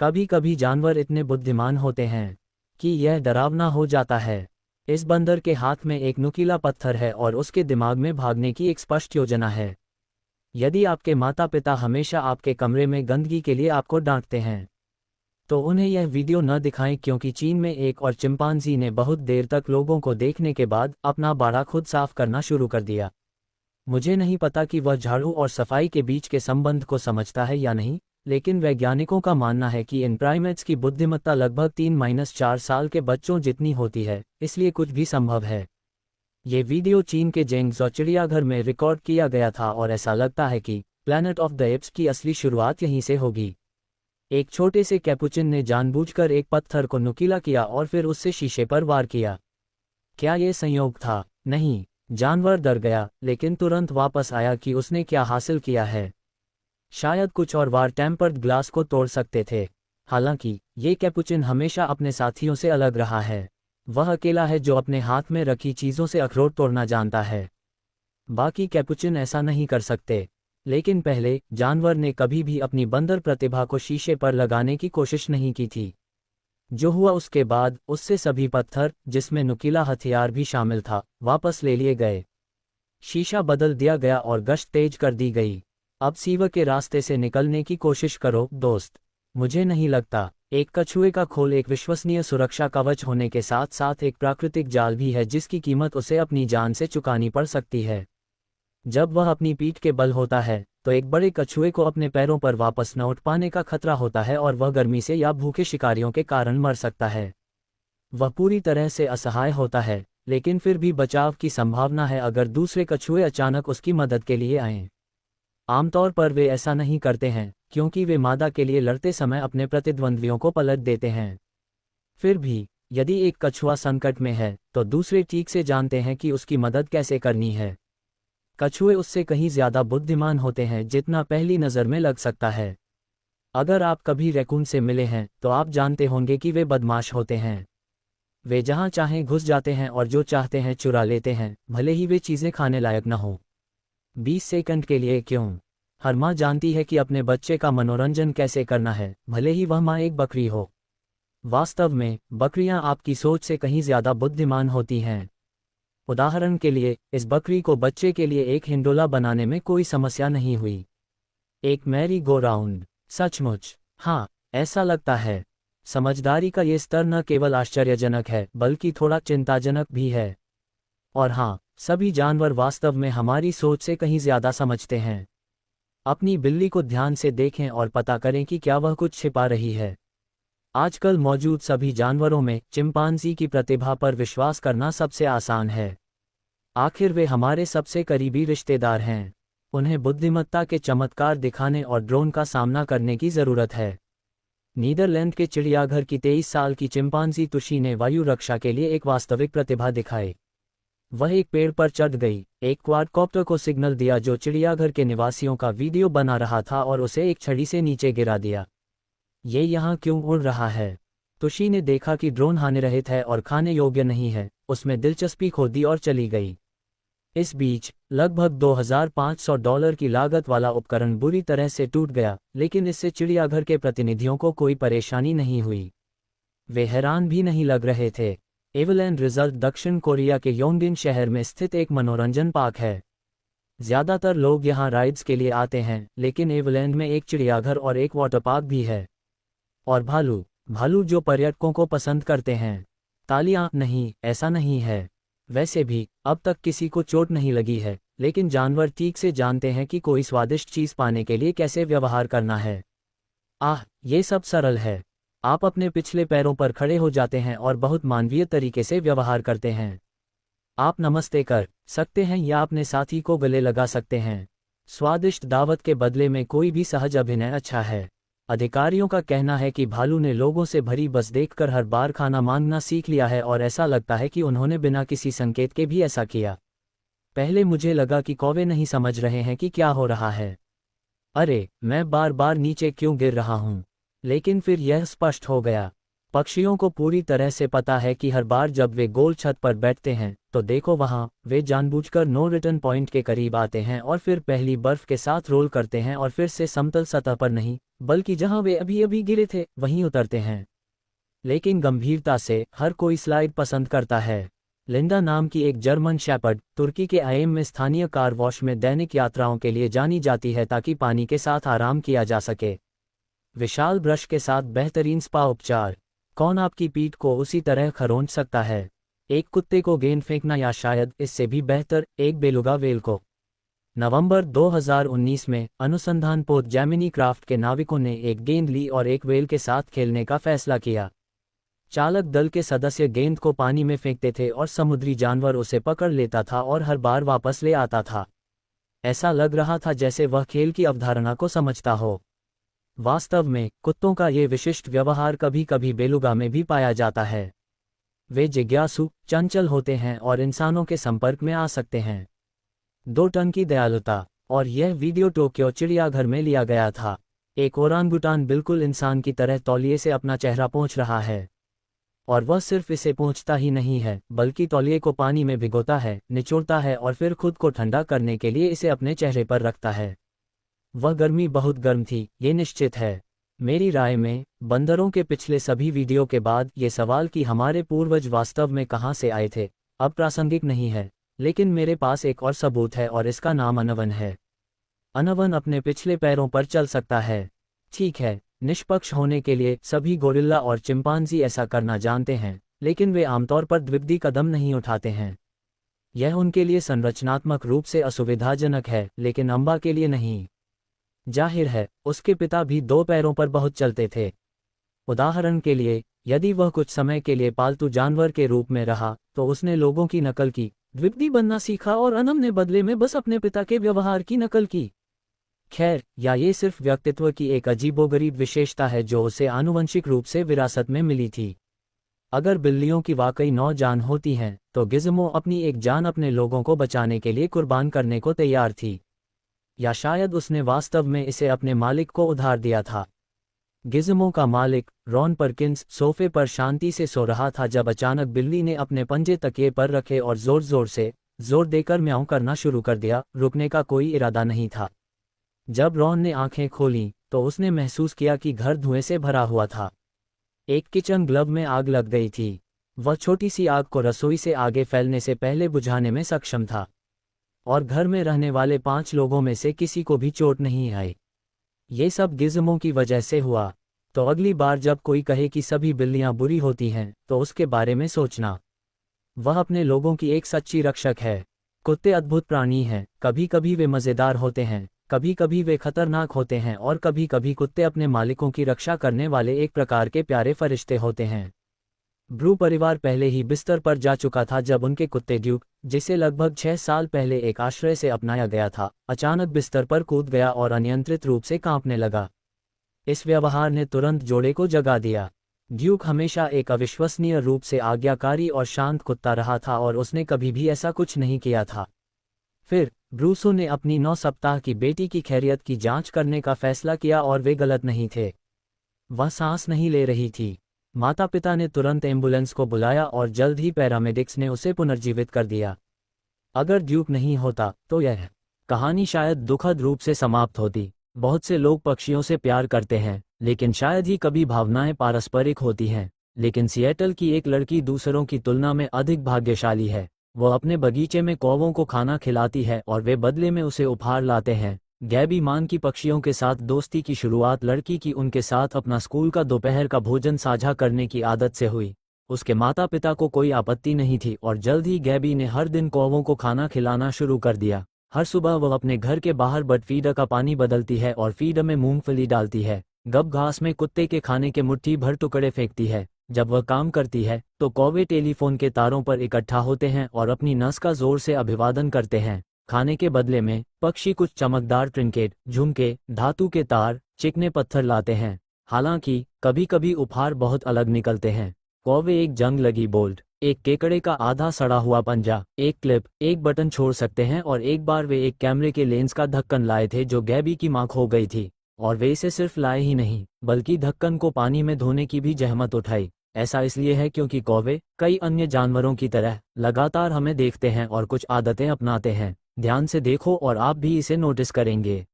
कभी कभी जानवर इतने बुद्धिमान होते हैं कि यह डरावना हो जाता है। इस बंदर के हाथ में एक नुकीला पत्थर है और उसके दिमाग में भागने की एक स्पष्ट योजना है। यदि आपके माता पिता हमेशा आपके कमरे में गंदगी के लिए आपको डांटते हैं तो उन्हें यह वीडियो न दिखाएं, क्योंकि चीन में एक और चिंपांजी ने बहुत देर तक लोगों को देखने के बाद अपना बाड़ा खुद साफ करना शुरू कर दिया। मुझे नहीं पता कि वह झाड़ू और सफाई के बीच के संबंध को समझता है या नहीं, लेकिन वैज्ञानिकों का मानना है कि इन प्राइमेट्स की बुद्धिमत्ता लगभग 3-4 साल के बच्चों जितनी होती है, इसलिए कुछ भी संभव है। ये वीडियो चीन के जेंगजो चिड़ियाघर में रिकॉर्ड किया गया था और ऐसा लगता है कि प्लैनेट ऑफ द एप्स की असली शुरुआत यहीं से होगी। एक छोटे से कैपुचिन ने जानबूझकर एक पत्थर को नुकीला किया और फिर उससे शीशे पर वार किया। क्या ये संयोग था? नहीं। जानवर डर गया, लेकिन तुरंत वापस आया कि उसने क्या हासिल किया है। शायद कुछ और वार टेम्पर्ड ग्लास को तोड़ सकते थे। हालांकि ये कैपुचिन हमेशा अपने साथियों से अलग रहा है। वह अकेला है जो अपने हाथ में रखी चीज़ों से अखरोट तोड़ना जानता है। बाकी कैपुचिन ऐसा नहीं कर सकते। लेकिन पहले जानवर ने कभी भी अपनी बंदर प्रतिभा को शीशे पर लगाने की कोशिश नहीं की थी। जो हुआ उसके बाद, उससे सभी पत्थर, जिसमें नुकीला हथियार भी शामिल था, वापस ले लिए गए। शीशा बदल दिया गया और गश्त तेज कर दी गई। अब सीवर के रास्ते से निकलने की कोशिश करो दोस्त। मुझे नहीं लगता। एक कछुए का खोल एक विश्वसनीय सुरक्षा कवच होने के साथ साथ एक प्राकृतिक जाल भी है जिसकी कीमत उसे अपनी जान से चुकानी पड़ सकती है। जब वह अपनी पीठ के बल होता है तो एक बड़े कछुए को अपने पैरों पर वापस न उठ पाने का खतरा होता है और वह गर्मी से या भूखे शिकारियों के कारण मर सकता है। वह पूरी तरह से असहाय होता है, लेकिन फिर भी बचाव की संभावना है अगर दूसरे कछुए अचानक उसकी मदद के लिए आएं। आमतौर पर वे ऐसा नहीं करते हैं क्योंकि वे मादा के लिए लड़ते समय अपने प्रतिद्वंद्वियों को पलट देते हैं। फिर भी यदि एक कछुआ संकट में है तो दूसरे ठीक से जानते हैं कि उसकी मदद कैसे करनी है। कछुए उससे कहीं ज्यादा बुद्धिमान होते हैं जितना पहली नज़र में लग सकता है। अगर आप कभी रैकून से मिले हैं तो आप जानते होंगे कि वे बदमाश होते हैं। वे जहां चाहें घुस जाते हैं और जो चाहते हैं चुरा लेते हैं, भले ही वे चीज़ें खाने लायक न हो। 20 सेकंड के लिए क्यों? हर माँ जानती है कि अपने बच्चे का मनोरंजन कैसे करना है, भले ही वह माँ एक बकरी हो। वास्तव में बकरियां आपकी सोच से कहीं ज्यादा बुद्धिमान होती हैं। उदाहरण के लिए, इस बकरी को बच्चे के लिए एक हिंडोला बनाने में कोई समस्या नहीं हुई। एक मैरी गो राउंड। सचमुच? हाँ, ऐसा लगता है। समझदारी का ये स्तर न केवल आश्चर्यजनक है बल्कि थोड़ा चिंताजनक भी है। और हाँ, सभी जानवर वास्तव में हमारी सोच से कहीं ज्यादा समझते हैं। अपनी बिल्ली को ध्यान से देखें और पता करें कि क्या वह कुछ छिपा रही है। आजकल मौजूद सभी जानवरों में चिंपांजी की प्रतिभा पर विश्वास करना सबसे आसान है। आखिर वे हमारे सबसे करीबी रिश्तेदार हैं। उन्हें बुद्धिमत्ता के चमत्कार दिखाने और ड्रोन का सामना करने की ज़रूरत है। नीदरलैंड के चिड़ियाघर की 23 साल की चिंपांजी तुशी ने वायु रक्षा के लिए एक वास्तविक प्रतिभा दिखाई। वह एक पेड़ पर चढ़ गई, एक क्वाडकॉप्टर को सिग्नल दिया जो चिड़ियाघर के निवासियों का वीडियो बना रहा था और उसे एक छड़ी से नीचे गिरा दिया। ये यहाँ क्यों उड़ रहा है? तुशी ने देखा कि ड्रोन हानिरहित है और खाने योग्य नहीं है, उसमें दिलचस्पी खो दी और चली गई। इस बीच लगभग $2500 की लागत वाला उपकरण बुरी तरह से टूट गया, लेकिन इससे चिड़ियाघर के प्रतिनिधियों को कोई परेशानी नहीं हुई। वे हैरान भी नहीं लग रहे थे। एवरलैंड रिजर्व दक्षिण कोरिया के योंगिन शहर में स्थित एक मनोरंजन पार्क है। ज्यादातर लोग यहाँ राइड्स के लिए आते हैं, लेकिन एवरलैंड में एक चिड़ियाघर और एक वाटर पार्क भी है। और भालू जो पर्यटकों को पसंद करते हैं। तालियां नहीं, ऐसा नहीं है। वैसे भी अब तक किसी को चोट नहीं लगी है, लेकिन जानवर ठीक से जानते हैं कि कोई स्वादिष्ट चीज पाने के लिए कैसे व्यवहार करना है। ये सब सरल है। आप अपने पिछले पैरों पर खड़े हो जाते हैं और बहुत मानवीय तरीके से व्यवहार करते हैं। आप नमस्ते कर सकते हैं या अपने साथी को गले लगा सकते हैं। स्वादिष्ट दावत के बदले में कोई भी सहज अभिनय अच्छा है। अधिकारियों का कहना है कि भालू ने लोगों से भरी बस देखकर हर बार खाना मांगना सीख लिया है और ऐसा लगता है कि उन्होंने बिना किसी संकेत के भी ऐसा किया। पहले मुझे लगा कि कौवे नहीं समझ रहे हैं कि क्या हो रहा है। अरे, मैं बार बार नीचे क्यों गिर रहा हूँ? लेकिन फिर यह स्पष्ट हो गया। पक्षियों को पूरी तरह से पता है कि हर बार जब वे गोल छत पर बैठते हैं तो देखो वहां, वे जानबूझकर नो रिटर्न पॉइंट के करीब आते हैं और फिर पहली बर्फ के साथ रोल करते हैं और फिर से समतल सतह पर नहीं, बल्कि जहां वे अभी अभी गिरे थे वहीं उतरते हैं। लेकिन गंभीरता से हर कोई स्लाइड पसंद करता है। लिंडा नाम की एक जर्मन शेपर्ड तुर्की के आएम में स्थानीय कार वॉश में दैनिक यात्राओं के लिए जानी जाती है ताकि पानी के साथ आराम किया जा सके। विशाल ब्रश के साथ बेहतरीन स्पा उपचार। कौन आपकी पीठ को उसी तरह खरोंच सकता है? एक कुत्ते को गेंद फेंकना या शायद इससे भी बेहतर एक बेलुगा वेल को। नवंबर 2019 में अनुसंधान पोत जेमिनी क्राफ्ट के नाविकों ने एक गेंद ली और एक वेल के साथ खेलने का फैसला किया। चालक दल के सदस्य गेंद को पानी में फेंकते थे और समुद्री जानवर उसे पकड़ लेता था और हर बार वापस ले आता था। ऐसा लग रहा था जैसे वह खेल की अवधारणा को समझता हो। वास्तव में कुत्तों का ये विशिष्ट व्यवहार कभी कभी बेलुगा में भी पाया जाता है। वे जिज्ञासु, चंचल होते हैं और इंसानों के संपर्क में आ सकते हैं। 2 टन की दयालुता। और यह वीडियो टोक्यो चिड़ियाघर में लिया गया था। एक ओरांगुटान बिल्कुल इंसान की तरह तौलिए से अपना चेहरा पोंछ रहा है। और वह सिर्फ इसे पोंछता ही नहीं है, बल्कि तौलिए को पानी में भिगोता है, निचोड़ता है और फिर खुद को ठंडा करने के लिए इसे अपने चेहरे पर रखता है। वह गर्मी बहुत गर्म थी, ये निश्चित है। मेरी राय में बंदरों के पिछले सभी वीडियो के बाद ये सवाल कि हमारे पूर्वज वास्तव में कहाँ से आए थे, अब प्रासंगिक नहीं है। लेकिन मेरे पास एक और सबूत है और इसका नाम अनवन है। अनवन अपने पिछले पैरों पर चल सकता है। ठीक है, निष्पक्ष होने के लिए सभी गोरिल्ला और चिंपांजी ऐसा करना जानते हैं, लेकिन वे आमतौर पर द्विपदी कदम नहीं उठाते हैं। यह उनके लिए संरचनात्मक रूप से असुविधाजनक है, लेकिन अम्बा के लिए नहीं। जाहिर है, उसके पिता भी 2 पैरों पर बहुत चलते थे। उदाहरण के लिए, यदि वह कुछ समय के लिए पालतू जानवर के रूप में रहा, तो उसने लोगों की नकल की, द्विपदी बनना सीखा और अनम ने बदले में बस अपने पिता के व्यवहार की नकल की। खैर, या ये सिर्फ व्यक्तित्व की एक अजीबोगरीब विशेषता है जो उसे आनुवंशिक रूप से विरासत में मिली थी। अगर बिल्लियों की वाकई 9 जान होती हैं, तो गिज़्मो अपनी एक जान अपने लोगों को बचाने के लिए कुर्बान करने को तैयार थी। या शायद उसने वास्तव में इसे अपने मालिक को उधार दिया था। गिज़्मो का मालिक, रॉन परकिंस, सोफे पर शांति से सो रहा था जब अचानक बिल्ली ने अपने पंजे तकिए पर रखे और जोर देकर म्याऊं करना शुरू कर दिया। रुकने का कोई इरादा नहीं था। जब रॉन ने आंखें खोलीं, तो उसने महसूस किया कि घर धुएं से भरा हुआ था। एक किचन ग्लव में आग लग गई थी। वह छोटी सी आग को रसोई से आगे फैलने से पहले बुझाने में सक्षम था। और घर में रहने वाले 5 लोगों में से किसी को भी चोट नहीं आई। ये सब गिज़्मो की वजह से हुआ। तो अगली बार जब कोई कहे कि सभी बिल्लियां बुरी होती हैं, तो उसके बारे में सोचना। वह अपने लोगों की एक सच्ची रक्षक है। कुत्ते अद्भुत प्राणी हैं। कभी कभी वे मज़ेदार होते हैं, कभी कभी वे खतरनाक होते हैं और कभी कभी कुत्ते अपने मालिकों की रक्षा करने वाले एक प्रकार के प्यारे फरिश्ते होते हैं। ब्रू परिवार पहले ही बिस्तर पर जा चुका था जब उनके कुत्ते ड्यूक, जिसे लगभग 6 साल पहले एक आश्रय से अपनाया गया था, अचानक बिस्तर पर कूद गया और अनियंत्रित रूप से कांपने लगा। इस व्यवहार ने तुरंत जोड़े को जगा दिया। ड्यूक हमेशा एक अविश्वसनीय रूप से आज्ञाकारी और शांत कुत्ता रहा था और उसने कभी भी ऐसा कुछ नहीं किया था। फिर ब्रूसो ने अपनी 9 सप्ताह की बेटी की खैरियत की जांच करने का फैसला किया और वे गलत नहीं थे। वह सांस नहीं ले रही थी। माता पिता ने तुरंत एम्बुलेंस को बुलाया और जल्द ही पैरामेडिक्स ने उसे पुनर्जीवित कर दिया। अगर ड्यूक नहीं होता तो यह कहानी शायद दुखद रूप से समाप्त होती। बहुत से लोग पक्षियों से प्यार करते हैं, लेकिन शायद ही कभी भावनाएं पारस्परिक होती हैं। लेकिन सिएटल की एक लड़की दूसरों की तुलना में अधिक भाग्यशाली है। वह अपने बगीचे में कौवों को खाना खिलाती है और वे बदले में उसे उपहार लाते हैं। गैबी मान की पक्षियों के साथ दोस्ती की शुरुआत लड़की की उनके साथ अपना स्कूल का दोपहर का भोजन साझा करने की आदत से हुई। उसके माता पिता को कोई आपत्ति नहीं थी और जल्द ही गैबी ने हर दिन कौवों को खाना खिलाना शुरू कर दिया। हर सुबह वह अपने घर के बाहर बर्ड फीडर का पानी बदलती है और फीडर में मूंगफली डालती है। गब घास में कुत्ते के खाने के मुट्ठी भर टुकड़े फेंकती है। जब वह काम करती है तो कौवे टेलीफोन के तारों पर इकट्ठा होते हैं और अपनी नस का जोर से अभिवादन करते हैं। खाने के बदले में पक्षी कुछ चमकदार ट्रिंकेट, झुमके, धातु के तार, चिकने पत्थर लाते हैं। हालांकि कभी कभी उपहार बहुत अलग निकलते हैं। कौवे एक जंग लगी बोल्ट, एक केकड़े का आधा सड़ा हुआ पंजा, एक क्लिप, एक बटन छोड़ सकते हैं और एक बार वे एक कैमरे के लेंस का ढक्कन लाए थे जो गैबी की मां खो गई थी। और वे इसे सिर्फ लाए ही नहीं, बल्कि ढक्कन को पानी में धोने की भी जहमत उठाई। ऐसा इसलिए है क्योंकि कौवे कई अन्य जानवरों की तरह लगातार हमें देखते हैं और कुछ आदतें अपनाते हैं। ध्यान से देखो और आप भी इसे नोटिस करेंगे।